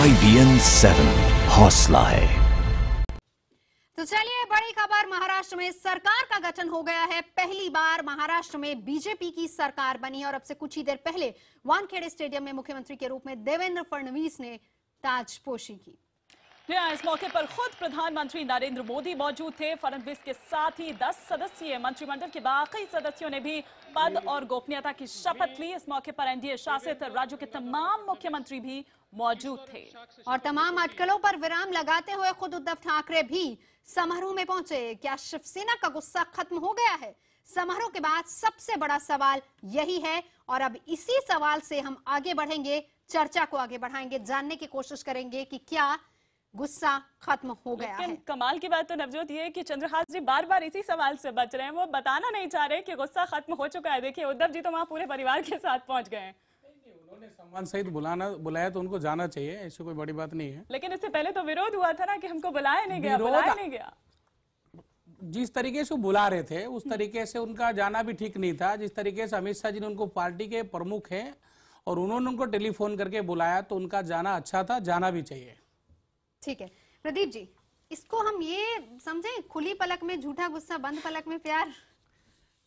IBN 7 हौसला है। तो चलिए बड़ी खबर, महाराष्ट्र में सरकार का गठन हो गया है। पहली बार महाराष्ट्र में बीजेपी की सरकार बनी और अब से कुछ ही देर पहले वानखेड़े स्टेडियम में मुख्यमंत्री के रूप में देवेंद्र फडणवीस ने ताजपोशी की। इस मौके पर खुद प्रधानमंत्री नरेंद्र मोदी मौजूद थे। फडणवीस के साथ ही 10 सदस्यीय मंत्रिमंडल के बाकी सदस्यों ने भी पद और गोपनीयता की शपथ ली। इस मौके पर एनडीए शासित राज्यों के तमाम मुख्यमंत्री भी मौजूद थे और तमाम अटकलों पर विराम लगाते हुए खुद उद्धव ठाकरे भी समारोह में पहुंचे। क्या शिवसेना का गुस्सा खत्म हो गया है? समारोह के बाद सबसे बड़ा सवाल यही है और अब इसी सवाल से हम आगे बढ़ेंगे, चर्चा को आगे बढ़ाएंगे, जानने की कोशिश करेंगे कि क्या गुस्सा खत्म हो गया है। कमाल की बात तो नवजोत ये है कि चंद्रहास जी बार बार इसी सवाल से बच रहे हैं, वो बताना नहीं चाह रहे कि गुस्सा खत्म हो चुका है। देखिए उद्धव जी तो वहां पूरे परिवार के साथ पहुंच गए हैं। उन्होंने सम्मान सहित बुलाया तो उनको जाना चाहिए, ऐसी कोई बड़ी बात नहीं है। लेकिन इससे पहले तो विरोध हुआ था ना कि हमको बुलाया नहीं गया। जिस तरीके से बुला रहे थे उस तरीके से उनका जाना भी ठीक नहीं था। जिस तरीके से अमित शाह जी ने उनको पार्टी के प्रमुख हैं और उन्होंने उनको टेलीफोन करके बुलाया तो उनका जाना अच्छा था, जाना भी चाहिए। ठीक है प्रदीप जी, इसको हम ये समझे खुली पलक में झूठा गुस्सा, बंद पलक में प्यार?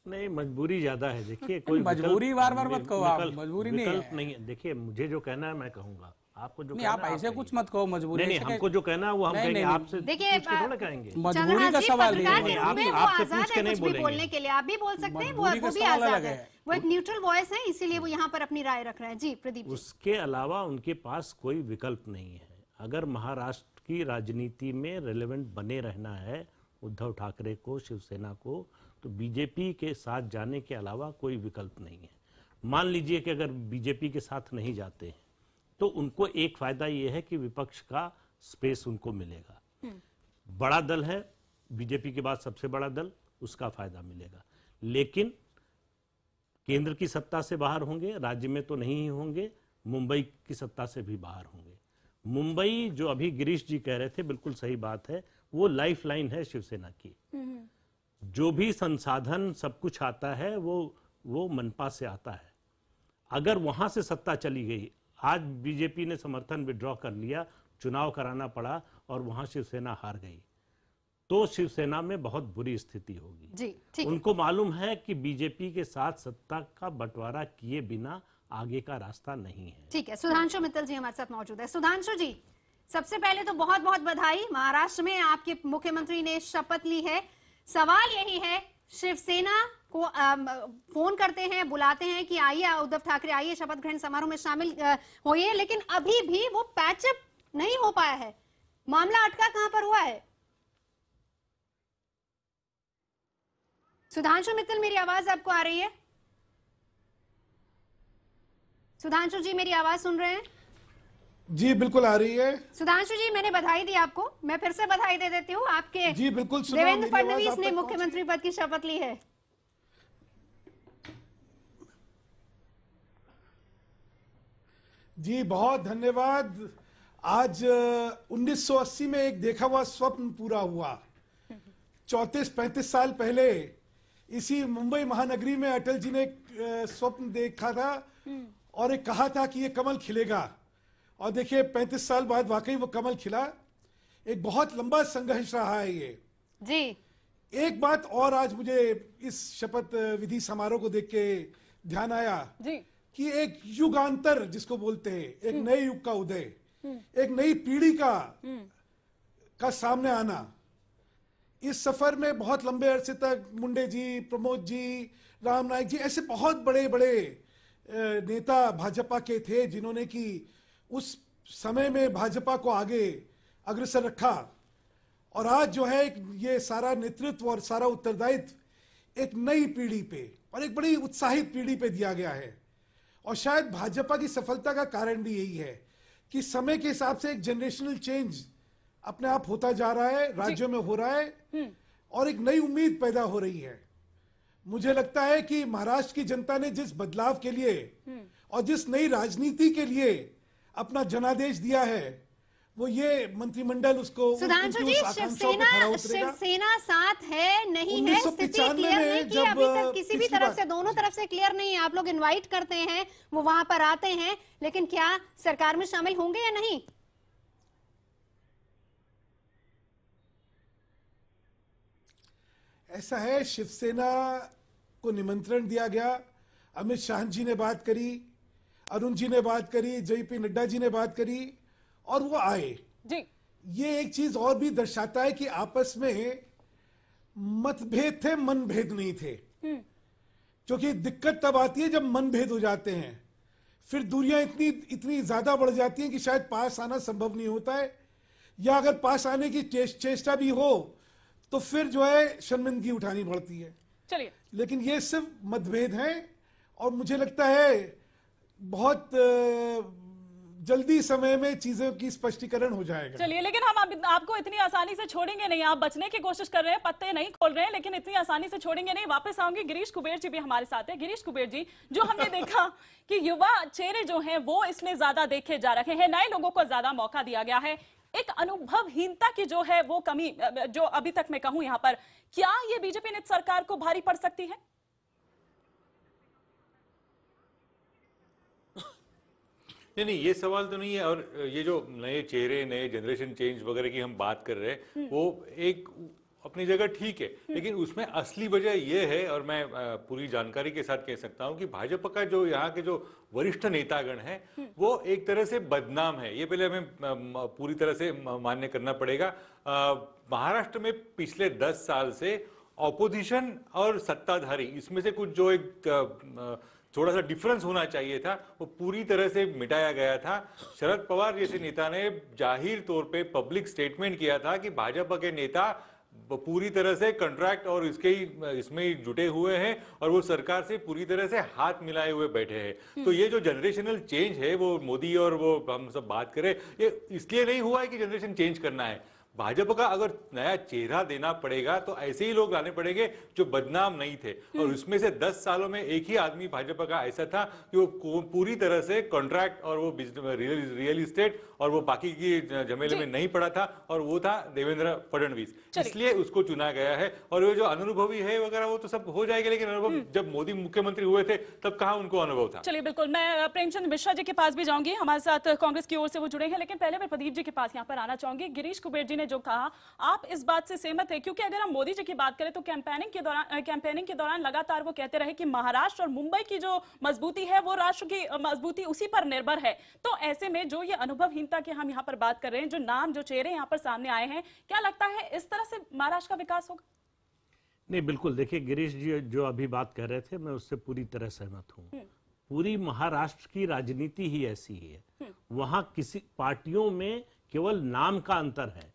नहीं, मजबूरी ज्यादा है। देखिए कोई मजबूरी बार बार मत कहो, आप मजबूरी नहीं है। देखिए मुझे जो कहना है मैं कहूंगा, आपको जो नहीं आप ऐसे कुछ मत कहो। मजबूरी नहीं, हमको जो कहना है वो हम कहेंगे, आपसे देखिए थोड़ा कहेंगे। मजबूरी का सवाल नहीं है, आपसे पूछ के नहीं बोलने के लिए आप भी बोल सकते हैं, वो भी आजाद है, वो एक न्यूट्रल वॉइस है, इसीलिए वो यहाँ पर अपनी राय रख रहे हैं। जी प्रदीप जी। उसके अलावा उनके पास कोई विकल्प नहीं है। अगर महाराष्ट्र की राजनीति में रेलेवेंट बने रहना है उद्धव ठाकरे को, शिवसेना को, तो बीजेपी के साथ जाने के अलावा कोई विकल्प नहीं है। मान लीजिए कि अगर बीजेपी के साथ नहीं जाते हैं तो उनको एक फायदा यह है कि विपक्ष का स्पेस उनको मिलेगा। बड़ा दल है बीजेपी के बाद सबसे बड़ा दल, उसका फायदा मिलेगा। लेकिन केंद्र की सत्ता से बाहर होंगे, राज्य में तो नहीं होंगे, मुंबई की सत्ता से भी बाहर होंगे। मुंबई जो अभी गिरीश जी कह रहे थे बिल्कुल सही बात है, वो लाइफ लाइन है शिवसेना की। जो भी संसाधन सब कुछ आता है वो मनपा से आता है। अगर वहां से सत्ता चली गई, आज बीजेपी ने समर्थन विड्रॉ कर लिया, चुनाव कराना पड़ा और वहां शिवसेना हार गई, तो शिवसेना में बहुत बुरी स्थिति होगी। जी, उनको मालूम है कि बीजेपी के साथ सत्ता का बंटवारा किए बिना आगे का रास्ता नहीं है। ठीक है, सुधांशु मित्तल जी हमारे साथ मौजूद है। सुधांशु जी, सबसे पहले तो बहुत बहुत बधाई, महाराष्ट्र में आपके मुख्यमंत्री ने शपथ ली है। सवाल यही है, शिवसेना को फोन करते हैं, बुलाते हैं कि आइए उद्धव ठाकरे आइए शपथ ग्रहण समारोह में शामिल होइए, लेकिन अभी भी वो पैचअप नहीं हो पाया है। मामला अटका कहां पर हुआ है? सुधांशु मित्तल, मेरी आवाज आपको आ रही है? सुधांशु जी मेरी आवाज सुन रहे हैं? जी बिल्कुल आ रही है। सुधांशु जी मैंने बधाई दी आपको, मैं फिर से बधाई दे देती हूँ। आपके जी बिल्कुल, देवेंद्र फडणवीस ने मुख्यमंत्री पद की शपथ ली है। जी बहुत धन्यवाद। आज 1980 में एक देखा हुआ स्वप्न पूरा हुआ। 34-35 साल पहले इसी मुंबई महानगरी में अटल जी ने एक स्वप्न देखा था और एक कहा था कि ये कमल खिलेगा, और देखिए 35 साल बाद वाकई वो कमल खिला। एक बहुत लंबा संघर्ष रहा है ये जी। एक बात और आज मुझे इस शपथ विधि समारोह को देख के ध्यान आया जी कि एक युगांतर जिसको बोलते हैं, एक नए युग का उदय, एक नई पीढ़ी का सामने आना। इस सफर में बहुत लंबे अरसे तक मुंडे जी, प्रमोद जी, राम नायक जी, ऐसे बहुत बड़े बड़े नेता भाजपा के थे जिन्होंने कि उस समय में भाजपा को आगे अग्रसर रखा। और आज जो है ये सारा नेतृत्व और सारा उत्तरदायित्व एक नई पीढ़ी पे और एक बड़ी उत्साहित पीढ़ी पे दिया गया है। और शायद भाजपा की सफलता का कारण भी यही है कि समय के हिसाब से एक जनरेशनल चेंज अपने आप होता जा रहा है, राज्यों में हो रहा है और एक नई उम्मीद पैदा हो रही है। मुझे लगता है कि महाराष्ट्र की जनता ने जिस बदलाव के लिए और जिस नई राजनीति के लिए अपना जनादेश दिया है, वो ये मंत्रिमंडल उसको सुधांशु जी, शिवसेना साथ है नहीं है, स्थिति क्लियर नहीं की अभी तक किसी भी तरफ से, दोनों तरफ से क्लियर नहीं है। आप लोग इनवाइट करते हैं, वो वहां पर आते हैं, लेकिन क्या सरकार में शामिल होंगे या नहीं? ऐसा है, शिवसेना को निमंत्रण दिया गया, अमित शाह जी ने बात करी, अरुण जी ने बात करी, जेपी नड्डा जी ने बात करी और वो आए जी। ये एक चीज और भी दर्शाता है कि आपस में मतभेद थे, मनभेद नहीं थे। क्योंकि दिक्कत तब आती है जब मनभेद हो जाते हैं, फिर दूरियां इतनी ज्यादा बढ़ जाती हैं कि शायद पास आना संभव नहीं होता है, या अगर पास आने की चेष्टा भी हो तो फिर जो है शर्मिंदगी उठानी पड़ती है। चलिए, लेकिन ये सिर्फ मतभेद हैं और मुझे लगता है बहुत जल्दी समय में चीजों की स्पष्टीकरण हो जाएगा। चलिए, लेकिन हम आपको इतनी आसानी से छोड़ेंगे नहीं। आप बचने की कोशिश कर रहे हैं, पत्ते नहीं खोल रहे हैं, लेकिन इतनी आसानी से छोड़ेंगे नहीं। वापस आऊंगी, गिरीश कुबेर जी भी हमारे साथ है। गिरीश कुबेर जी, जो हमने देखा कि युवा चेहरे जो हैं वो इसमें ज्यादा देखे जा रहे हैं, नए लोगों को ज्यादा मौका दिया गया है, एक अनुभवहीनता की जो है वो कमी जो अभी तक मैं कहूं यहां पर, क्या ये बीजेपी नेतृत्व सरकार को भारी पड़ सकती है? नहीं, ये सवाल तो नहीं है। और ये जो नए चेहरे, नए जनरेशन चेंज वगैरह की हम बात कर रहे हैं, वो एक अपनी जगह ठीक है, लेकिन उसमें असली वजह ये है, और मैं पूरी जानकारी के साथ कह सकता हूं कि भाजपा का जो यहाँ के जो वरिष्ठ नेतागण हैं वो एक तरह से बदनाम है। ये पहले हमें पूरी तरह से मान्य करना पड़ेगा। महाराष्ट्र में पिछले 10 साल से ऑपोजिशन और सत्ताधारी, इसमें से कुछ जो एक थोड़ा सा डिफरेंस होना चाहिए था, वो पूरी तरह से मिटाया गया था। शरद पवार जैसे नेता ने जाहिर तौर पे पब्लिक स्टेटमेंट किया था कि भाजपा के नेता पूरी तरह से कॉन्ट्रैक्ट और इसमें ही जुटे हुए हैं और वो सरकार से पूरी तरह से हाथ मिलाए हुए बैठे हैं। तो ये जो जनरेशनल चेंज है, वो मोदी और वो हम सब बात करें, ये इसलिए नहीं हुआ है कि जनरेशन चेंज करना है। भाजपा का अगर नया चेहरा देना पड़ेगा तो ऐसे ही लोग लाने पड़ेंगे जो बदनाम नहीं थे। और उसमें से 10 सालों में एक ही आदमी भाजपा का ऐसा था कि वो पूरी तरह से कॉन्ट्रैक्ट और वो रियल एस्टेट और वो बाकी की झमेले में नहीं पड़ा था, और वो था देवेंद्र फडणवीस। इसलिए उसको चुना गया है। और वो जो अनुभवी है वगैरह वो तो सब हो जाएगा, लेकिन अनुभव जब मोदी मुख्यमंत्री हुए थे तब कहाँ उनको अनुभव था। चलिए, बिल्कुल, मैं प्रेमचंद मिश्रा जी के पास भी जाऊंगी, हमारे साथ कांग्रेस की ओर से वो जुड़े हैं, लेकिन पहले मैं प्रदीप जी के पास यहाँ पर आना चाहूंगी। गिरीश कुबेर जी ने जो कहा, आप इस बात से सहमत है? क्योंकि अगर हम मोदी जी की बात करें तो कैंपेनिंग के दौरान लगातार वो कहते रहे कि महाराष्ट्र और मुंबई की जो मजबूती है वो राष्ट्र की मजबूती उसी पर निर्भर है। तो ऐसे में जो ये अनुभवहीनता की हम यहाँ पर बात कर रहे हैं, जो नाम, जो चेहरे यहाँ पर सामने आए हैं, क्या लगता है इस तरह से महाराष्ट्र का विकास होगा? नहीं, बिल्कुल। देखिए, गिरीश जी जो अभी बात कर रहे थे, मैं उससे पूरी तरह सहमत हूँ। पूरी महाराष्ट्र की राजनीति ही ऐसी है। वहां किसी पार्टियों में केवल नाम का अंतर है,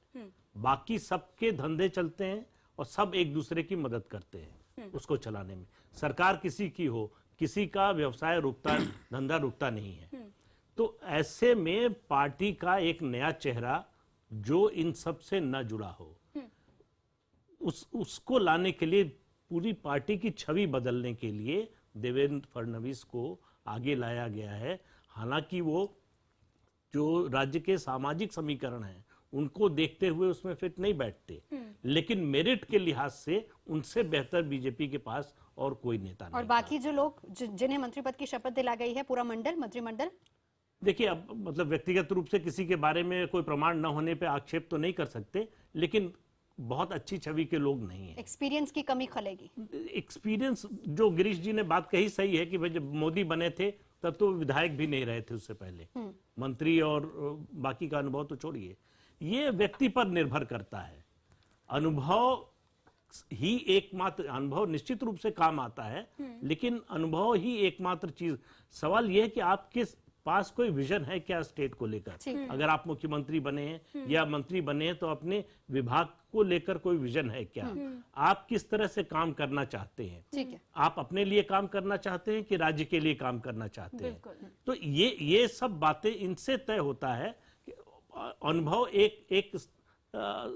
बाकी सबके धंधे चलते हैं और सब एक दूसरे की मदद करते हैं उसको चलाने में। सरकार किसी की हो, किसी का व्यवसाय रुकता, धंधा रुकता नहीं है। तो ऐसे में पार्टी का एक नया चेहरा जो इन सब से न जुड़ा हो, उसको लाने के लिए, पूरी पार्टी की छवि बदलने के लिए देवेंद्र फडणवीस को आगे लाया गया है। हालांकि वो जो राज्य के सामाजिक समीकरण हैं उनको देखते हुए उसमें फिट नहीं बैठते, लेकिन मेरिट के लिहाज से उनसे बेहतर बीजेपी के पास और कोई नेता नहीं। और बाकी जो लोग जिन्हें मंत्री पद की शपथ दिला गई है, पूरा मंत्रिमंडल, देखिए, अब मतलब व्यक्तिगत रूप से किसी के बारे में कोई प्रमाण न होने पे आक्षेप तो नहीं कर सकते, लेकिन बहुत अच्छी छवि के लोग नहीं है। एक्सपीरियंस की कमी खलेगी। एक्सपीरियंस, जो गिरीश जी ने बात कही सही है कि भाई जब मोदी बने थे तब तो विधायक भी नहीं रहे थे, उससे पहले मंत्री और बाकी का अनुभव तो छोड़िए। ये व्यक्ति पर निर्भर करता है। अनुभव ही एकमात्र, अनुभव निश्चित रूप से काम आता है, लेकिन अनुभव ही एकमात्र चीज। सवाल यह है कि आपके पास कोई विजन है क्या स्टेट को लेकर? अगर आप मुख्यमंत्री बने हैं या मंत्री बने हैं तो अपने विभाग को लेकर कोई विजन है क्या? आप किस तरह से काम करना चाहते हैं? आप अपने लिए काम करना चाहते हैं कि राज्य के लिए काम करना चाहते हैं? तो ये सब बातें, इनसे तय होता है। अनुभव एक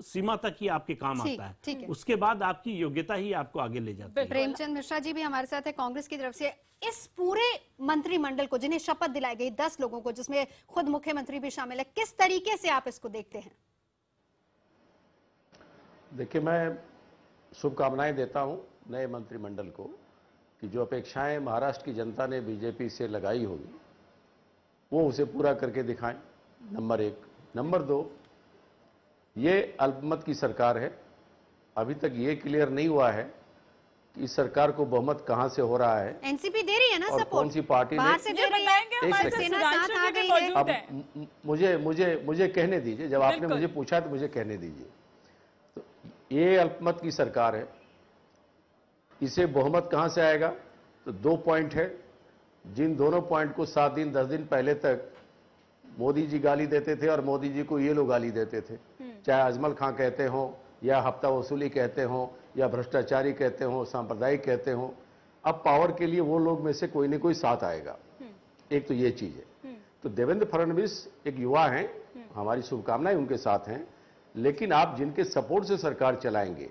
सीमा तक ही आपके काम आता है, उसके बाद आपकी योग्यता ही आपको आगे ले जाती है। प्रेमचंद मिश्रा जी भी हमारे साथ है कांग्रेस की तरफ से। इस पूरे मंत्रिमंडल को, जिन्हें शपथ दिलाई गई, 10 लोगों को, जिसमें खुद मुख्यमंत्री भी शामिल है, किस तरीके से आप इसको देखते हैं? देखिए, मैं शुभकामनाएं देता हूं नए मंत्रिमंडल को कि जो अपेक्षाएं महाराष्ट्र की जनता ने बीजेपी से लगाई होगी वो उसे पूरा करके दिखाएं, नंबर 1। नंबर 2, ये अल्पमत की सरकार है। अभी तक ये क्लियर नहीं हुआ है कि इस सरकार को बहुमत कहां से हो रहा है एनसीपी दे रही है ना और सपोर्ट, कौन सी पार्टी ने। बाहर से दे रही है, एक सेना साथ आ गई है। अब मुझे कहने दीजिए, जब आपने मुझे पूछा तो मुझे कहने दीजिए। तो ये अल्पमत की सरकार है, इसे बहुमत कहां से आएगा? तो 2 पॉइंट है, जिन दोनों पॉइंट को 7 दिन 10 दिन पहले तक मोदी जी गाली देते थे और मोदी जी को ये लोग गाली देते थे, चाहे अजमल खां कहते हो या हफ्ता वसूली कहते हो या भ्रष्टाचारी कहते हो, सांप्रदायिक कहते हो, अब पावर के लिए वो लोग में से कोई न कोई साथ आएगा। एक तो ये चीज है। तो देवेंद्र फडणवीस एक युवा हैं, हमारी शुभकामनाएं उनके साथ हैं, लेकिन आप जिनके सपोर्ट से सरकार चलाएंगे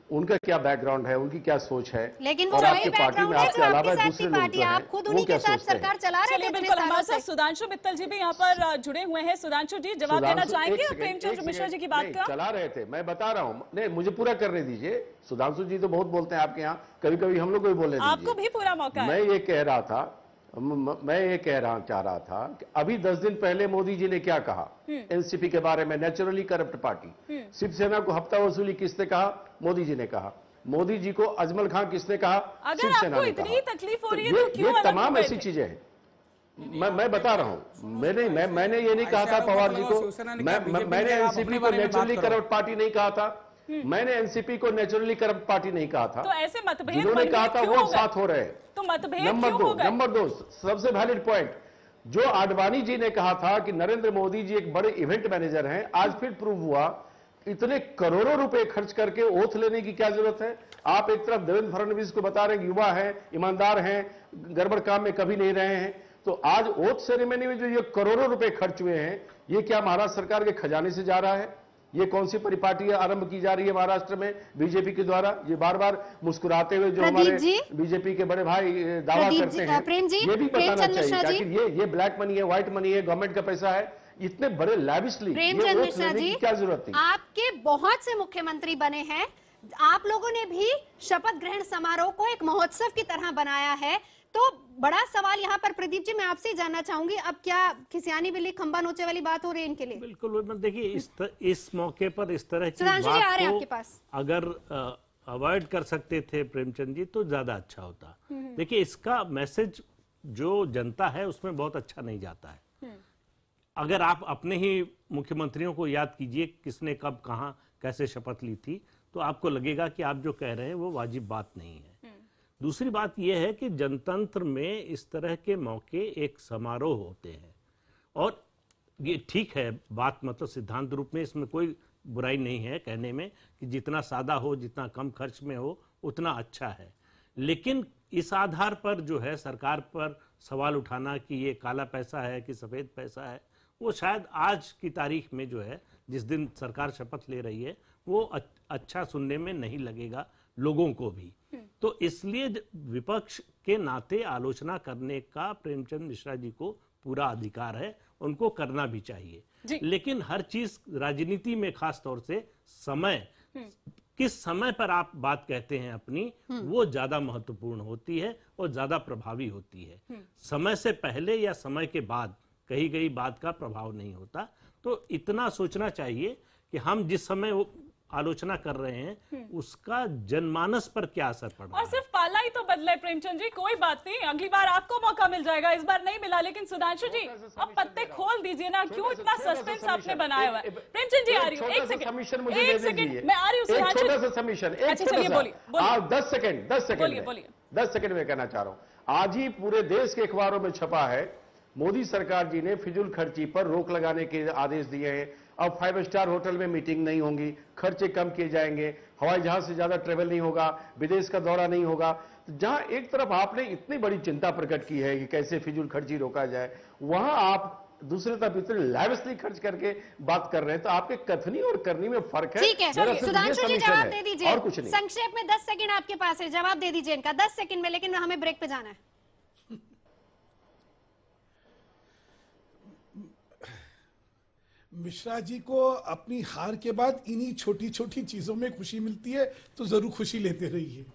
उनका क्या बैकग्राउंड है, उनकी क्या सोच है, लेकिन वो और वही आपकी पार्टी बैकग्राउंड में है आपके जो अलावा आपके साथ दूसरे की लोग पार्टी जो है, हैं, आप खुद वो उन्हीं क्या के साथ सोचते हैं? सरकार चला रहे चलिए थे इतने बिल्कुल, सालों हमारे से। साथ सुधांशु मित्तल जी भी यहाँ पर जुड़े हुए हैं। सुधांशु जी, जवाब देना सुधांशु, चाहेंगे एक सेकंड, प्रेमचंद एक मिश्रा जी की सेकंड, बात नहीं, का? चला रहे थे, मैं बता रहा हूं। नहीं, मुझे पूरा करने दीजिए। सुधांशु जी तो बहुत बोलते हैं आपके यहाँ, कभी कभी हम लोग को भी बोलने दीजिए। आपको भी पूरा मौका है। मैं ये कह रहा था, चाह रहा था कि अभी 10 दिन पहले मोदी जी ने क्या कहा एनसीपी के बारे में, नेचुरली करप्ट पार्टी। शिवसेना को हफ्ता वसूली किसने कहा? मोदी जी ने कहा। मोदी जी को अजमल खां किसने कहा? अगर शिवसेना आपको ने इतनी कहा। तकलीफ हो रही है ये तो क्यों अलग तमाम हो गए ऐसी थे? चीजें हैं। मैं बता रहा हूं, मैंने ये नहीं कहा था पवार जी को, मैंने एनसीपी को नेचुरली करप्ट पार्टी नहीं कहा था, मैंने एनसीपी को नेचुरली करप्ट पार्टी नहीं कहा था। तो ऐसे मतभेद जिन्होंने कहा था वो साथ हो रहे हैं। तो मतभेद क्यों हो गए? नंबर 2 सबसे वैलिड पॉइंट, जो आडवाणी जी ने कहा था कि नरेंद्र मोदी जी एक बड़े इवेंट मैनेजर हैं, आज फिर प्रूव हुआ। इतने करोड़ों रुपए खर्च करके ओथ लेने की क्या जरूरत है? आप एक तरफ देवेंद्र फडणवीस को बता रहे हैं युवा हैं, ईमानदार हैं, गड़बड़ काम में कभी नहीं रहे हैं, तो आज ओथ सेरेमनी में जो ये करोड़ों रुपए खर्च हुए हैं, ये क्या महाराष्ट्र सरकार के खजाने से जा रहा है? ये कौन सी परिपाटी आरंभ की जा रही है महाराष्ट्र में बीजेपी के द्वारा? ये बार बार मुस्कुराते हुए जो हमारे बीजेपी के बड़े भाई दावा करते हैं, ये भी बताना चाहिए कि ये ब्लैक मनी है, व्हाइट मनी है, गवर्नमेंट का पैसा है। इतने बड़े लैविशली प्रेमचंद मिश्रा जी, क्या जरूरत थी? आपके बहुत से मुख्यमंत्री बने हैं, आप लोगों ने भी शपथ ग्रहण समारोह को एक महोत्सव की तरह बनाया है। तो बड़ा सवाल यहाँ पर प्रदीप जी मैं आपसे ही जानना चाहूंगी, अब क्या खिसियानी बिल्ली खंबा नोचे वाली बात हो रही है इनके लिए? बिल्कुल, देखिए इस मौके पर इस तरह की सुधांशु जी आ रहे हैं बात आपके पास। को अगर अवॉइड कर सकते थे प्रेमचंद जी तो ज्यादा अच्छा होता। देखिए इसका मैसेज जो जनता है उसमें बहुत अच्छा नहीं जाता है। अगर आप अपने ही मुख्यमंत्रियों को याद कीजिए किसने कब कहां कैसे शपथ ली थी, तो आपको लगेगा कि आप जो कह रहे हैं वो वाजिब बात नहीं है। दूसरी बात यह है कि जनतंत्र में इस तरह के मौके एक समारोह होते हैं और ये ठीक है बात, मतलब सिद्धांत रूप में इसमें कोई बुराई नहीं है कहने में कि जितना सादा हो, जितना कम खर्च में हो उतना अच्छा है। लेकिन इस आधार पर जो है सरकार पर सवाल उठाना कि ये काला पैसा है कि सफेद पैसा है, वो शायद आज की तारीख में जो है जिस दिन सरकार शपथ ले रही है वो अच्छा सुनने में नहीं लगेगा लोगों को भी। तो इसलिए विपक्ष के नाते आलोचना करने का प्रेमचंद मिश्रा जी को पूरा अधिकार है, उनको करना भी चाहिए। लेकिन हर चीज राजनीति में खास तौर से समय, किस समय पर आप बात कहते हैं अपनी, वो ज्यादा महत्वपूर्ण होती है और ज्यादा प्रभावी होती है। समय से पहले या समय के बाद कही गई बात का प्रभाव नहीं होता। तो इतना सोचना चाहिए कि हम जिस समय आलोचना कर रहे हैं उसका जनमानस पर क्या असर पड़ रहा है। और सिर्फ पाला ही तो बदला है प्रेमचंद जी, कोई बात नहीं, अगली बार आपको मौका मिल जाएगा, इस बार नहीं मिला। लेकिन सुधांशु जी अब पत्ते खोल दीजिए ना, क्यों इतना सस्पेंस आपने बनाया हुआ है? प्रेमचंद जी आ रही हूँ, एक सेकंड मैं आ रही हूँ सुधांशु। छोटा सा सबमिशन, अच्छा चलिए बोलिए, 10 सेकंड में कहना चाह रहा हूँ। आज ही पूरे देश के अखबारों में छपा है, मोदी सरकार जी ने फिजूल खर्ची पर रोक लगाने के आदेश दिए हैं। अब 5 स्टार होटल में मीटिंग नहीं होंगी, खर्चे कम किए जाएंगे, हवाई जहाज से ज्यादा ट्रेवल नहीं होगा, विदेश का दौरा नहीं होगा। जहां एक तरफ आपने इतनी बड़ी चिंता प्रकट की है कि कैसे फिजूल खर्ची रोका जाए, वहां आप दूसरी तरफ इतने लैविशली खर्च करके बात कर रहे हैं। तो आपके कथनी और करनी में फर्क है। ठीक है, सुधांशु जी जवाब दे दीजिए, और कुछ नहीं। संक्षेप में 10 सेकंड आपके पास है, जवाब दे दीजिए इनका 10 सेकंड में, लेकिन हमें ब्रेक पे जाना है। मिश्रा जी को अपनी हार के बाद इन्हीं छोटी छोटी चीजों में खुशी मिलती है, तो जरूर खुशी लेते रहिए।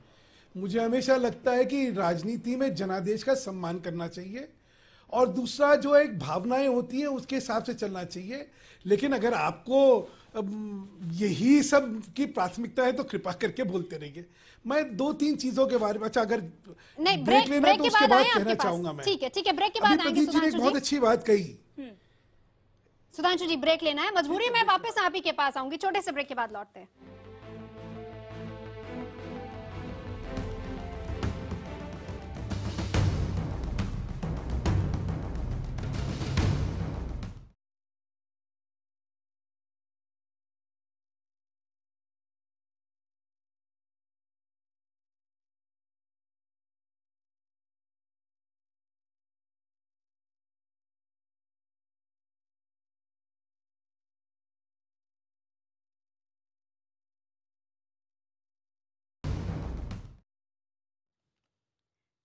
मुझे हमेशा लगता है कि राजनीति में जनादेश का सम्मान करना चाहिए और दूसरा जो एक भावनाएं होती है उसके हिसाब से चलना चाहिए। लेकिन अगर आपको अब यही सब की प्राथमिकता है तो कृपा करके बोलते रहिए। मैं 2-3 चीजों के बारे में, अच्छा अगर नहीं ब्रेक लेना तो उसके बाद कहना आपके चाहूंगा मैं। ठीक है ब्रेक के बाद आएंगे। प्रदीप जी ने एक बहुत अच्छी बात कही। सुधांशु जी ब्रेक लेना है, मजबूरी में वापस आप ही के पास आऊंगी, छोटे से ब्रेक के बाद लौटते हैं।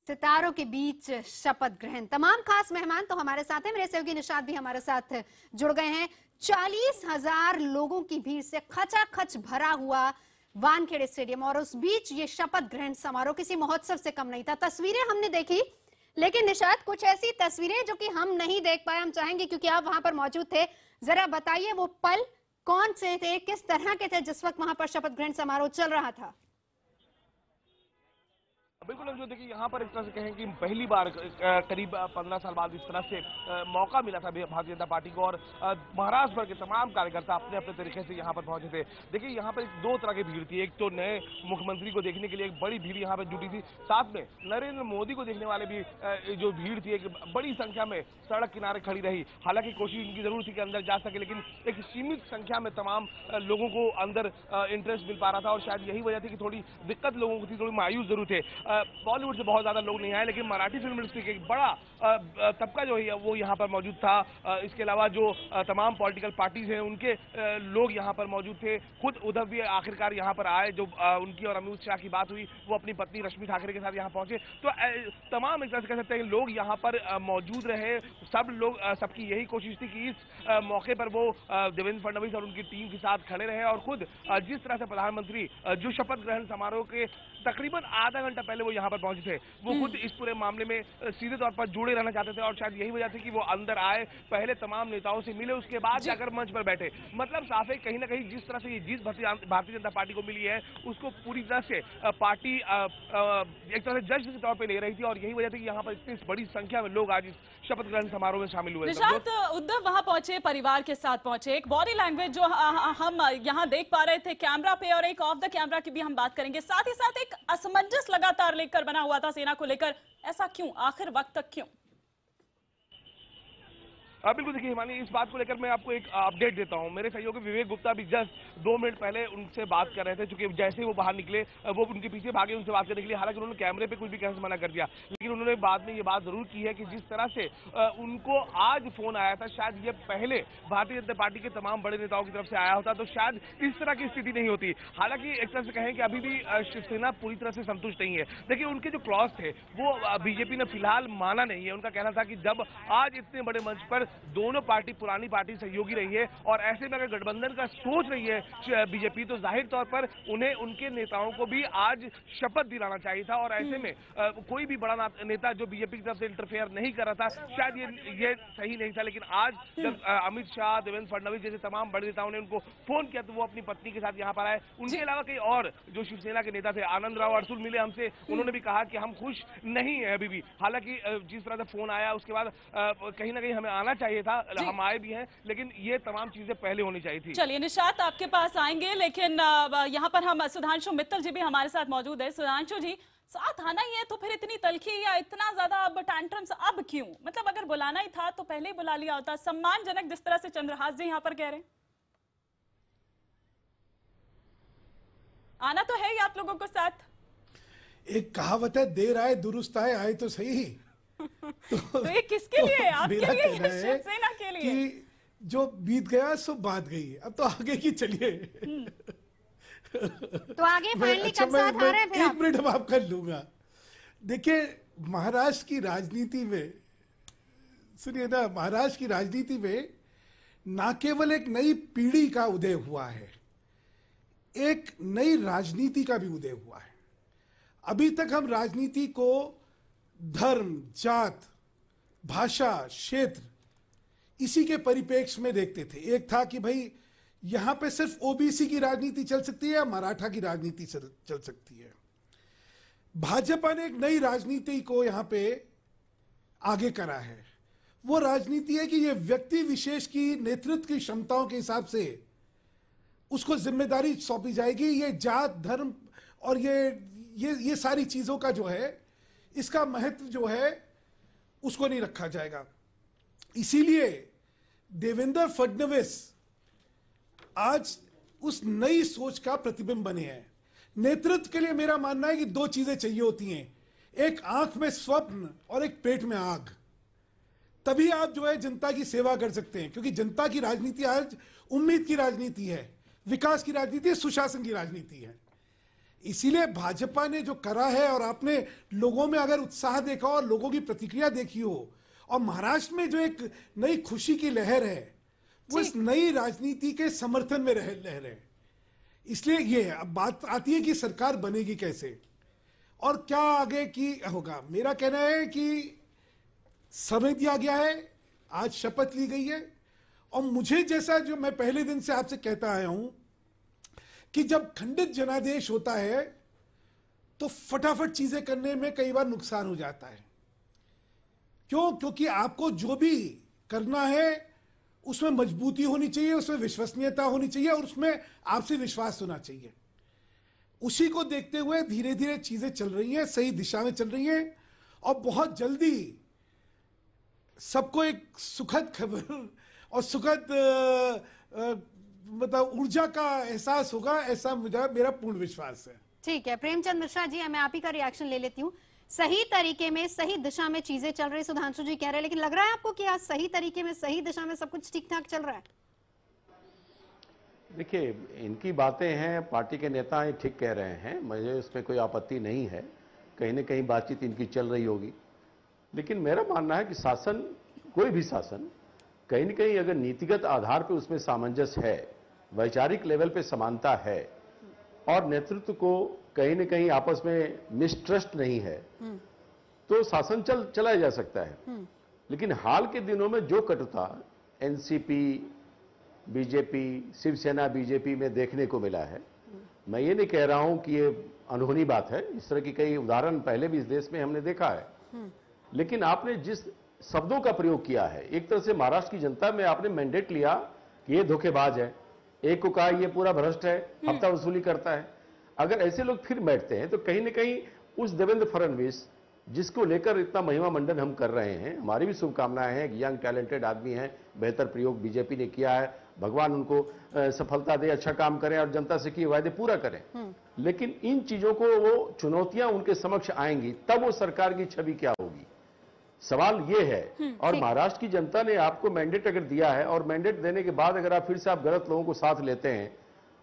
सितारों के बीच शपथ ग्रहण, तमाम खास मेहमान तो हमारे साथ हैं, मेरे सहयोगी निशाद भी हमारे साथ जुड़ गए हैं। 40,000 लोगों की भीड़ से खचाखच भरा हुआ वानखेड़े स्टेडियम, और उस बीच ये शपथ ग्रहण समारोह किसी महोत्सव से कम नहीं था। तस्वीरें हमने देखी, लेकिन निशाद कुछ ऐसी तस्वीरें जो कि हम नहीं देख पाए, हम चाहेंगे क्योंकि आप वहां पर मौजूद थे, जरा बताइए वो पल कौन से थे, किस तरह के थे जिस वक्त वहां पर शपथ ग्रहण समारोह चल रहा था? बिल्कुल जो देखिए यहाँ पर इस तरह से कहें कि पहली बार करीब 15 साल बाद इस तरह से मौका मिला था भारतीय जनता पार्टी को, और महाराष्ट्र भर के तमाम कार्यकर्ता अपने अपने तरीके से यहाँ पर पहुंचे थे। देखिए यहाँ पर 2 तरह की भीड़ थी, एक तो नए मुख्यमंत्री को देखने के लिए एक बड़ी भीड़ यहाँ पर जुटी थी, साथ में नरेंद्र मोदी को देखने वाले भी जो भीड़ थी एक बड़ी संख्या में सड़क किनारे खड़ी रही। हालांकि कोशिश इनकी जरूर थी कि अंदर जा सके, लेकिन एक सीमित संख्या में तमाम लोगों को अंदर इंटरेस्ट मिल पा रहा था, और शायद यही वजह थी कि थोड़ी दिक्कत लोगों को थी, थोड़ी मायूस जरूर थे। बॉलीवुड से बहुत ज्यादा लोग नहीं आए, लेकिन मराठी फिल्म इंडस्ट्री का एक बड़ा तबका जो है वो यहाँ पर मौजूद था। इसके अलावा जो तमाम पॉलिटिकल पार्टीज हैं उनके लोग यहाँ पर मौजूद थे। खुद उद्धव भी आखिरकार यहाँ पर आए, जो उनकी और अमित शाह की बात हुई, वो अपनी पत्नी रश्मि ठाकरे के साथ यहाँ पहुंचे। तो तमाम एक तरह से कह सकते हैं लोग यहाँ पर मौजूद रहे। सब लोग, सबकी यही कोशिश थी कि इस मौके पर वो देवेंद्र फडणवीस और उनकी टीम के साथ खड़े रहे, और खुद जिस तरह से प्रधानमंत्री जो शपथ ग्रहण समारोह के तकरीबन आधा घंटा पहले वो यहाँ पर पहुंचे थे, वो खुद इस पूरे मामले में सीधे तौर पर जुड़े रहना चाहते थे, और शायद यही वजह थी कि वो अंदर आए, पहले तमाम नेताओं से मिले, उसके बाद जाकर मंच पर बैठे। मतलब साफ है कहीं ना कहीं जिस तरह से ये जीत भारतीय जनता पार्टी को मिली है उसको पूरी तरह से पार्टी एक तरह से जश्न के तौर पर ले रही थी, और यही वजह थी कि यहाँ पर इतनी बड़ी संख्या में लोग आज इस शपथ ग्रहण समारोह में शामिल हुए। निशात, उद्धव वहां पहुंचे, परिवार के साथ पहुंचे, एक बॉडी लैंग्वेज जो हम यहाँ देख पा रहे थे कैमरा पे और एक ऑफ द कैमरा की भी हम बात करेंगे, साथ ही साथ एक असमंजस लगातार लेकर बना हुआ था सेना को लेकर, ऐसा क्यों, आखिर वक्त तक क्यों? बिल्कुल देखिए हिमानी, इस बात को लेकर मैं आपको एक अपडेट देता हूं। मेरे सहयोगी विवेक गुप्ता भी जस्ट 2 मिनट पहले उनसे बात कर रहे थे, क्योंकि जैसे ही वो बाहर निकले वो उनके पीछे भागे उनसे बात करने के लिए। हालांकि उन्होंने कैमरे पे कुछ भी कहने से मना कर दिया, लेकिन उन्होंने बाद में ये बात जरूर की है कि जिस तरह से उनको आज फोन आया था, शायद ये पहले भारतीय जनता पार्टी के तमाम बड़े नेताओं की तरफ से आया होता तो शायद इस तरह की स्थिति नहीं होती। हालांकि एक तरह से कहें कि अभी भी शिवसेना पूरी तरह से संतुष्ट नहीं है। देखिए उनके जो क्लॉज थे वो बीजेपी ने फिलहाल माना नहीं है। उनका कहना था कि जब आज इतने बड़े मंच पर दोनों पार्टी, पुरानी पार्टी सहयोगी रही है, और ऐसे में अगर गठबंधन का सोच रही है बीजेपी, तो जाहिर तौर पर उन्हें उनके नेताओं को भी आज शपथ दिलाना चाहिए था, और ऐसे में कोई भी बड़ा नेता जो बीजेपी की तरफ से इंटरफेयर नहीं कर रहा था, शायद ये सही नहीं था। लेकिन आज जब अमित शाह, देवेंद्र फडणवीस जैसे तमाम बड़े नेताओं ने उनको फोन किया तो वो अपनी पत्नी के साथ यहाँ पर आए। उनके अलावा कई और जो शिवसेना के नेता थे, आनंद राव अरसुल मिले हमसे, उन्होंने भी कहा कि हम खुश नहीं है अभी भी। हालांकि जिस तरह से फोन आया उसके बाद कहीं ना कहीं हमें आना चाहिए था, हम आए भी हैं, लेकिन ये तमाम चीजें पहले होनी चाहिए थी। चलिए निशात आपके पास आएंगे, लेकिन यहाँ पर हम सुधांशु मित्तल जी भी हमारे साथ मौजूद है। सुधांशु जी, साथ आना ही है तो फिर इतनी तलखी या इतना ज्यादा अब टैंट्रम्स अब क्यों? मतलब अगर बुलाना ही था तो पहले ही बुला लिया होता, सम्मानजनक जिस तरह से चंद्रहास जी यहाँ पर कह रहे हैं। आना तो है ही आप लोगों को साथ। एक कहावत है, देर आए दुरुस्त आए, आए तो सही। तो ये किसके लिए? आपके लिए, शिवसेना के लिए? कि जो बीत गया सो बात गई, अब तो आगे की चलिए। तो आगे फाइनली कब साथ आ रहे हैं फिर? 1 मिनट अब आप कर लूंगा। देखिए महाराष्ट्र की राजनीति में, सुनिए ना, महाराष्ट्र की राजनीति में ना केवल एक नई पीढ़ी का उदय हुआ है, एक नई राजनीति का भी उदय हुआ है। अभी तक हम राजनीति को धर्म, जात, भाषा, क्षेत्र इसी के परिप्रेक्ष्य में देखते थे। एक था कि भाई यहां पे सिर्फ ओबीसी की राजनीति चल सकती है या मराठा की राजनीति चल सकती है। भाजपा ने एक नई राजनीति को यहां पे आगे करा है। वो राजनीति है कि ये व्यक्ति विशेष की नेतृत्व की क्षमताओं के हिसाब से उसको जिम्मेदारी सौंपी जाएगी। ये जात धर्म और ये सारी चीजों का जो है, इसका महत्व जो है उसको नहीं रखा जाएगा। इसीलिए देवेंद्र फडणवीस आज उस नई सोच का प्रतिबिंब बने हैं। नेतृत्व के लिए मेरा मानना है कि दो चीजें चाहिए होती हैं, एक आंख में स्वप्न और एक पेट में आग। तभी आप जो है जनता की सेवा कर सकते हैं, क्योंकि जनता की राजनीति आज उम्मीद की राजनीति है, विकास की राजनीति है, सुशासन की राजनीति है। इसीलिए भाजपा ने जो करा है, और आपने लोगों में अगर उत्साह देखा और लोगों की प्रतिक्रिया देखी हो, और महाराष्ट्र में जो एक नई खुशी की लहर है, वो इस नई राजनीति के समर्थन में लहर है। इसलिए ये अब बात आती है कि सरकार बनेगी कैसे और क्या आगे की होगा। मेरा कहना है कि समय दिया गया है, आज शपथ ली गई है, और मुझे जैसा जो मैं पहले दिन से आपसे कहता आया हूं कि जब खंडित जनादेश होता है तो फटाफट चीजें करने में कई बार नुकसान हो जाता है। क्यों? क्योंकि आपको जो भी करना है उसमें मजबूती होनी चाहिए, उसमें विश्वसनीयता होनी चाहिए, और उसमें आपसी विश्वास होना चाहिए। उसी को देखते हुए धीरे धीरे चीजें चल रही हैं, सही दिशा में चल रही हैं, और बहुत जल्दी सबको एक सुखद खबर और सुखद मतलब ऊर्जा का एहसास होगा, ऐसा मेरा पूर्ण विश्वास है। ठीक है प्रेमचंद मिश्रा जी, मैं आप ही का रिएक्शन ले लेती हूँ। सही तरीके में सही दिशा में चीजें चल रही, सुधांशु जी कह रहे हैं, लेकिन लग रहा है आपको कि आज सही तरीके में सही दिशा में सब कुछ ठीक ठाक चल रहा है? देखिए, इनकी बातें हैं, पार्टी के नेता हैं, ठीक कह रहे हैं, मुझे उसमें कोई आपत्ति नहीं है। कहीं ना कहीं बातचीत इनकी चल रही होगी, लेकिन मेरा मानना है कि शासन, कोई भी शासन, कहीं ना कहीं अगर नीतिगत आधार पर उसमें सामंजस्य है, वैचारिक लेवल पे समानता है, और नेतृत्व को कहीं न कहीं आपस में मिसट्रस्ट नहीं है, तो शासन चलाया जा सकता है। लेकिन हाल के दिनों में जो कटुता एनसीपी, बीजेपी, शिवसेना बीजेपी में देखने को मिला है, मैं ये नहीं कह रहा हूं कि ये अनहोनी बात है, इस तरह की कई उदाहरण पहले भी इस देश में हमने देखा है। लेकिन आपने जिस शब्दों का प्रयोग किया है, एक तरह से महाराष्ट्र की जनता में आपने मैंडेट लिया कि ये धोखेबाज है, एक को कहा ये पूरा भ्रष्ट है, हफ्ता वसूली करता है। अगर ऐसे लोग फिर बैठते हैं तो कहीं न कहीं उस देवेंद्र फडणवीस जिसको लेकर इतना महिमा मंडन हम कर रहे हैं, हमारी भी शुभकामनाएं हैं, यंग टैलेंटेड आदमी हैं, बेहतर प्रयोग बीजेपी ने किया है, भगवान उनको सफलता दे, अच्छा काम करें और जनता से किए वायदे पूरा करें। लेकिन इन चीजों को, वो चुनौतियां उनके समक्ष आएंगी, तब वो सरकार की छवि क्या होगी, सवाल ये है। और महाराष्ट्र की जनता ने आपको मैंडेट अगर दिया है, और मैंडेट देने के बाद अगर आप फिर से आप गलत लोगों को साथ लेते हैं,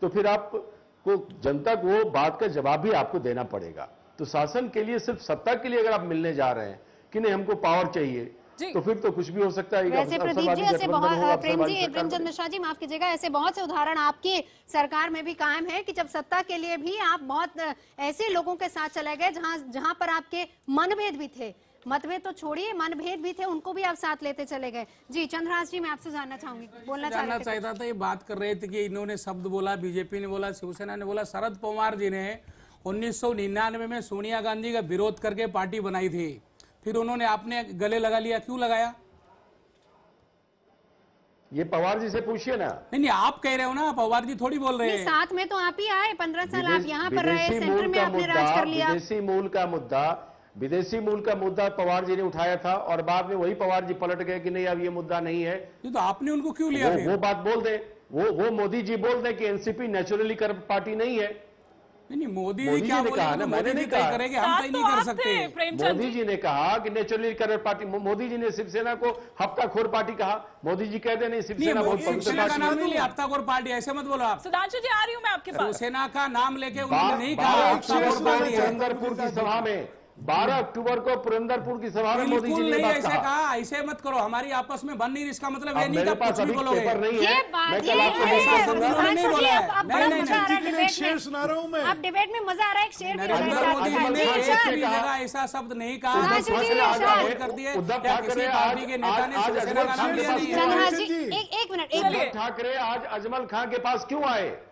तो फिर आपको जनता को बात का जवाब भी आपको देना पड़ेगा। तो शासन के लिए सिर्फ सत्ता के लिए अगर आप मिलने जा रहे हैं कि नहीं हमको पावर चाहिए, तो फिर तो कुछ भी हो सकता है। वैसे प्रदीप जी, ऐसे बहुत प्रेमचंद मिश्रा जी माफ कीजिएगा, ऐसे बहुत से उदाहरण आपकी सरकार में भी कायम है कि जब सत्ता के लिए भी आप बहुत ऐसे लोगों के साथ चले गए जहां पर आपके मनभेद भी थे, मतभेद तो छोड़िए, मनभेद भी थे, उनको भी आप साथ लेते चले गए। जी चंद्रहास जी, मैं आपसे जानना चाहूंगी, जानना चाहता था। ये बात कर रहे थे कि इन्होंने शब्द बोला, बीजेपी ने बोला, शिवसेना ने बोला, शरद पवार जी ने 1999 में सोनिया गांधी का विरोध करके पार्टी बनाई थी, फिर उन्होंने आपने गले लगा लिया, क्यों लगाया? ये पवार जी से पूछिए ना। नहीं, आप कह रहे हो ना, पवार जी थोड़ी बोल रहे हैं। साथ में तो आप ही आए, 15 साल आप यहाँ पर रहे, सेंटर में आपने राज कर लिया। विदेशी मूल का मुद्दा पवार जी ने उठाया था, और बाद में वही पवार जी पलट गए कि नहीं अब ये मुद्दा नहीं है। तो आपने उनको क्यों लिया? वो बात बोल दे, वो मोदी जी बोल दे कि एनसीपी नेचुरली करप्ट पार्टी नहीं है। नहीं, मोदी जी क्या बोले? तो मोदी जी तय करेंगे, हम तय नहीं कर सकते। मोदी जी ने कहा कि naturally corrupt party, Modi ji ने शिवसेना को हफ्ताखोर पार्टी कहा, मोदी जी कहते नहीं शिवसेना बहुत शिवसेना का नाम नहीं लिया, हफ्ताखोर पार्टी, ऐसे मत बोलो आप। सुधांशु जी आ रही हूँ मैं आपके पास। शिवसेना का नाम लेके उन्होंने नहीं कहा पुरंदरपुर की सभा में, 12 अक्टूबर को पुरंदरपुर की सभा में मोदी जी ने बात ऐसे कहा। ऐसे मत करो, हमारी आपस में बन नहीं, इसका मतलब ये नहीं कुछ भी बोलोगे। शेर सुना रहा हूं मैं, आप डिबेट में मजा आ रहा है, शेर नरेंद्र मोदी जी ने एक भी जगह ऐसा शब्द नहीं कहा कर दिए, किसी पार्टी के नेता ने शिवसेना का नाम लिया नहीं है। एक मिनट, ठाकरे आज अजमल खां के पास क्यों आए?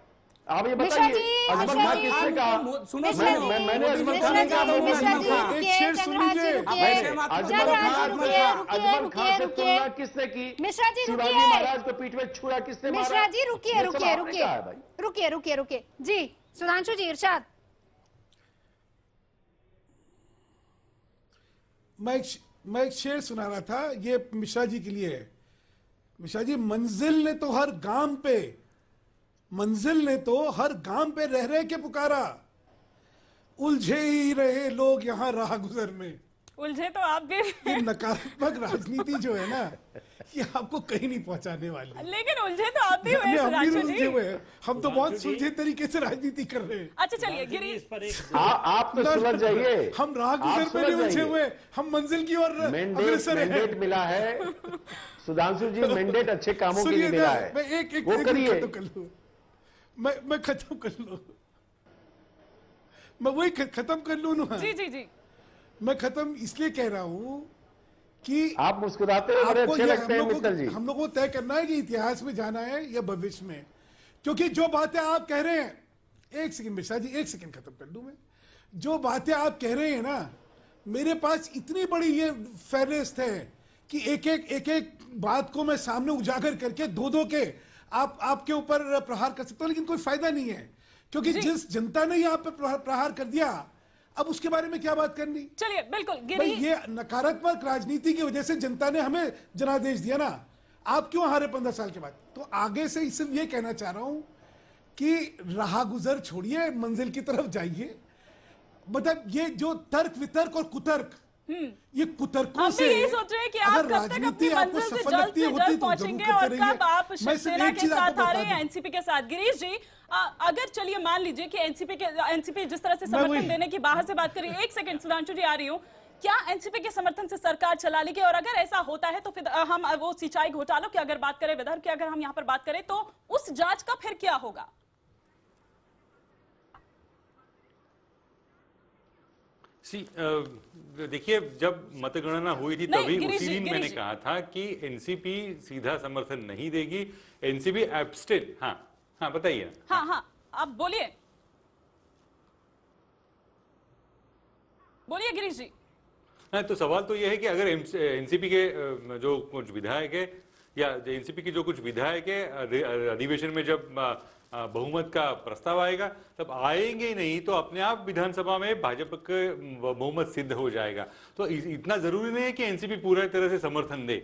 आप ये मिश्रा बताइए, जी, अजमल मिश्रा खां जी, किसने कहा? सुनो मैंने अजमल खां मिश्रा ने जी, कहा, मिश्रा जी, एक शेर सुन लीजिए। अजमल खां से तुलना किसने की? मिश्रा जी, शिवाजी रुकिए। महाराज को पीठ में छुरा किसने मारा? मिश्रा जी रुकिए ये सब रुकिए आपने रुकिए कहा है भाई। रुकिए रुकिए रुकिए जी, सुधांशु जी, इरशाद। मैं एक शेर सुना रहा था, ये मिश्रा जी के लिए है। मिश्रा जी, मंजिल ने तो हर गांव पे रह रहे के पुकारा, उलझे ही रहे लोग यहाँ राह गुजर में। उलझे तो आप भी। ये नकारात्मक राजनीति जो है ना, ये आपको कहीं नहीं पहुंचाने वाली। लेकिन उलझे तो आप भी हुए सुधांशु जी। हम तो बहुत सुलझे तरीके से राजनीति कर रहे हैं। अच्छा चलिए गिरीश, आप तो सुलझ जाइए। हम राह गुजर में नहीं उलझे हुए, हम मंजिल की ओर अग्रसर हैं। मैंडेट मिला है सुधांशु जी, मैंडेट अच्छे कामों के लिए मिला है। मैं एक वो करिए। खत्म कर लूं, मैं खत्म कर लूं, मैं वही खत्म कर लूं ना। जी जी जी, मैं खत्म इसलिए कह रहा हूं कि आप मुस्कुराते हैं, बड़े अच्छे लगते हैं मित्तर जी। हम लोगों को तय करना है कि इतिहास में जाना है या भविष्य में, क्योंकि जो बातें आप कह रहे हैं, एक सेकंड मिश्रा जी, एक सेकंड खत्म कर लूं मैं। जो बातें आप कह रहे हैं ना, मेरे पास इतनी बड़ी ये फेहरिस्त है कि एक एक बात को मैं सामने उजागर करके दो के आपके ऊपर प्रहार कर सकता हूं, लेकिन कोई फायदा नहीं है, क्योंकि जिस जनता ने यहाँ पे प्रहार कर दिया, अब उसके बारे में क्या बात करनी। चलिए बिल्कुल भाई, गिरीश, ये नकारात्मक राजनीति की वजह से जनता ने हमें जनादेश दिया ना। आप क्यों हारे 15 साल के बाद? तो आगे से सिर्फ ये कहना चाह रहा हूं कि राह गुजर छोड़िए, मंजिल की तरफ जाइए। मतलब ये जो तर्क वितर्क और कुतर्क, ये कुतर्कों हम भी से यही सोच रहे हैं कि आप अगर कब तक अपनी राजनीति आपको मंजिल से सफल जल्द लगती से होती जल्द तो जरूर पहुंचेंगे करते और रहिए। कब आप मैं सिर्फ शिवसेना एक के चीज आपको साथ आ रहे बता हैं, दूं। एनसीपी के साथ। गिरीश जी, अगर चलिए मान लीजिए कि एनसीपी जिस तरह से समर्थन देने की बाहर से बात करिए, एक सेकंड सुधांशु जी आ रही हूँ, क्या एनसीपी के समर्थन से सरकार चला लेगी? और अगर ऐसा होता है तो फिर हम वो सिंचाई घोटालों की अगर बात करें, विदर्भ की अगर हम यहाँ पर बात करें, तो उस जांच का फिर क्या होगा? देखिए, जब मतगणना हुई थी तभी उसी दिन मैंने कहा था कि एनसीपी सीधा समर्थन नहीं देगी, एनसीपी एब्स्टेन। हाँ बताइए। हाँ आप बोलिए गिरीश जी। हाँ, तो सवाल तो यह है कि अगर एनसीपी के जो कुछ विधायक है या एनसीपी की जो कुछ विधायक है, अधिवेशन में जब बहुमत का प्रस्ताव आएगा तब आएंगे ही नहीं, तो अपने आप विधानसभा में भाजपा के बहुमत सिद्ध हो जाएगा। तो इतना जरूरी नहीं है कि एनसीपी पूरी तरह से समर्थन दे।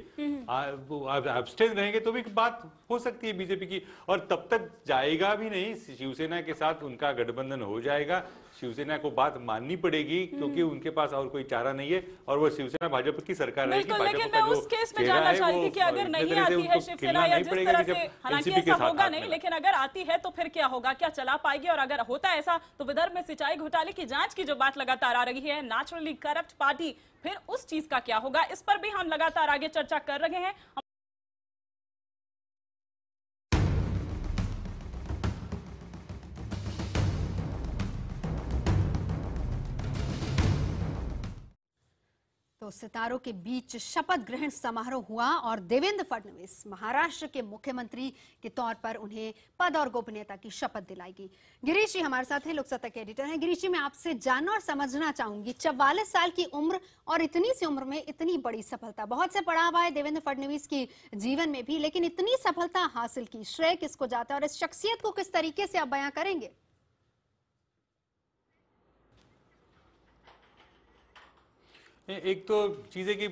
एब्स्टेन रहेंगे तो भी बात हो सकती है बीजेपी की, और तब तक जाएगा भी नहीं। शिवसेना के साथ उनका गठबंधन हो जाएगा, शिवसेना को बात माननी पड़ेगी, क्योंकि उनके पास और कोई चारा नहीं है, और वो शिवसेना भाजपा की सरकार रहेगी। लेकिन मैं उस केस में जानना चाह रही थी कि अगर नहीं आती है शिवसेना या जिस तरह से, हालांकि ऐसा होगा नहीं, लेकिन अगर आती है तो फिर क्या होगा? क्या चला पाएगी? और अगर होता है ऐसा तो विदर्भ में सिंचाई घोटाले की जांच की जो बात लगातार आ रही है, नेचुरली करप्ट पार्टी, फिर उस चीज का क्या होगा? इस पर भी हम लगातार आगे चर्चा कर रहे हैं। तो सितारों के बीच शपथ ग्रहण समारोह हुआ और देवेंद्र फडणवीस महाराष्ट्र के मुख्यमंत्री के तौर पर उन्हें पद और गोपनीयता की शपथ दिलाई गई। गिरीश जी हमारे साथ हैं, लोकसत्ता के एडिटर हैं। गिरीश जी, मैं आपसे जानना और समझना चाहूंगी, 44 साल की उम्र और इतनी सी उम्र में इतनी बड़ी सफलता, बहुत से पड़ाव आए देवेंद्र फडणवीस की जीवन में भी, लेकिन इतनी सफलता हासिल की, श्रेय किसको जाता है और इस शख्सियत को किस तरीके से आप बयां करेंगे? एक तो चीज़ है कि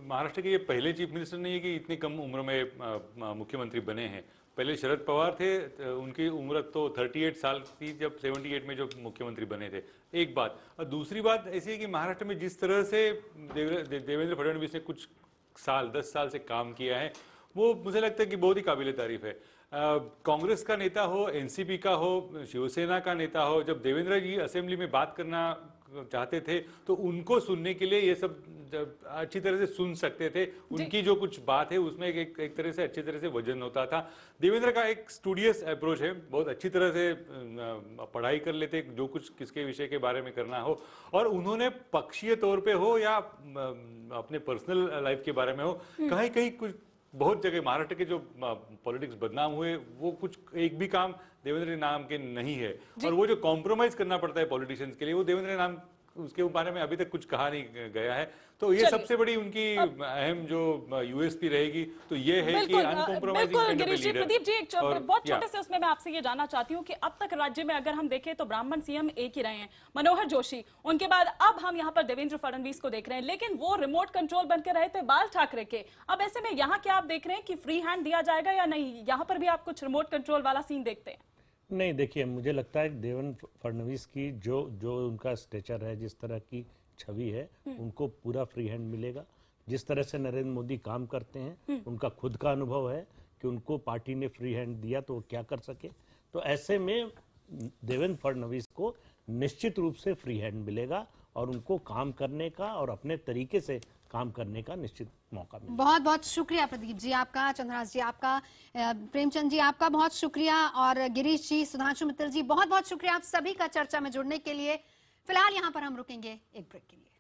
महाराष्ट्र के ये पहले चीफ मिनिस्टर नहीं है कि इतनी कम उम्र में मुख्यमंत्री बने हैं। पहले शरद पवार थे, उनकी उम्र तो 38 साल थी जब 78 में जो मुख्यमंत्री बने थे। एक बात, और दूसरी बात ऐसी है कि महाराष्ट्र में जिस तरह से देवेंद्र फडणवीस ने कुछ साल 10 साल से काम किया है, वो मुझे लगता है कि बहुत ही काबिल तारीफ है। कांग्रेस का नेता हो, एनसीपी का हो, शिवसेना का नेता हो, जब देवेंद्र जी असेंबली में बात करना चाहते थे तो उनको सुनने के लिए ये सब अच्छी तरह से सुन सकते थे। उनकी जो कुछ बात है उसमें एक तरह से अच्छी तरह से वजन होता था। देवेंद्र का एक स्टूडियस अप्रोच है, बहुत अच्छी तरह से पढ़ाई कर लेते जो कुछ किसके विषय के बारे में करना हो, और उन्होंने पक्षीय तौर पे हो या अपने पर्सनल लाइफ के बारे में हो, कहीं कहीं कुछ बहुत जगह महाराष्ट्र के जो पॉलिटिक्स बदनाम हुए वो कुछ एक भी काम देवेंद्र नाम के नहीं है, और वो जो कॉम्प्रोमाइज करना पड़ता है पॉलिटिशियंस के लिए, वो देवेंद्र नाम उसके बारे में अभी तक कुछ कहा नहीं गया है। तो ये सबसे बड़ी उनकी अहम जो यूएसपी रहेगी, तो ये है कि अनकॉम्प्रोमाइजिंग गिरीश जी। प्रदीप जी, एक बहुत छोटे से उसमें मैं आपसे ये जानना चाहती हूँ कि अब तक राज्य में अगर हम देखें तो ब्राह्मण सीएम एक ही रहे हैं, मनोहर जोशी, उनके बाद अब हम यहाँ पर देवेंद्र फडणवीस को देख रहे हैं, लेकिन वो रिमोट कंट्रोल बनकर रहे थे बाल ठाकरे के। अब ऐसे में यहाँ क्या आप देख रहे हैं कि फ्री हैंड दिया जाएगा या नहीं? यहाँ पर भी आप कुछ रिमोट कंट्रोल वाला सीन देखते हैं? नहीं, देखिए, मुझे लगता है देवेंद्र फडणवीस की जो उनका स्टेचर है, जिस तरह की छवि है, उनको पूरा फ्री हैंड मिलेगा। जिस तरह से नरेंद्र मोदी काम करते हैं, उनका खुद का अनुभव है कि उनको पार्टी ने फ्री हैंड दिया तो वो क्या कर सके। तो ऐसे में देवेंद्र फडणवीस को निश्चित रूप से फ्री हैंड मिलेगा और उनको काम करने का और अपने तरीके से काम करने का निश्चित मौका मिलेगा। बहुत बहुत शुक्रिया प्रदीप जी आपका, चंद्रहास जी आपका, प्रेमचंद जी आपका बहुत शुक्रिया, और गिरीश जी, सुधांशु मित्तल जी बहुत बहुत शुक्रिया आप सभी का चर्चा में जुड़ने के लिए। फिलहाल यहाँ पर हम रुकेंगे एक ब्रेक के लिए।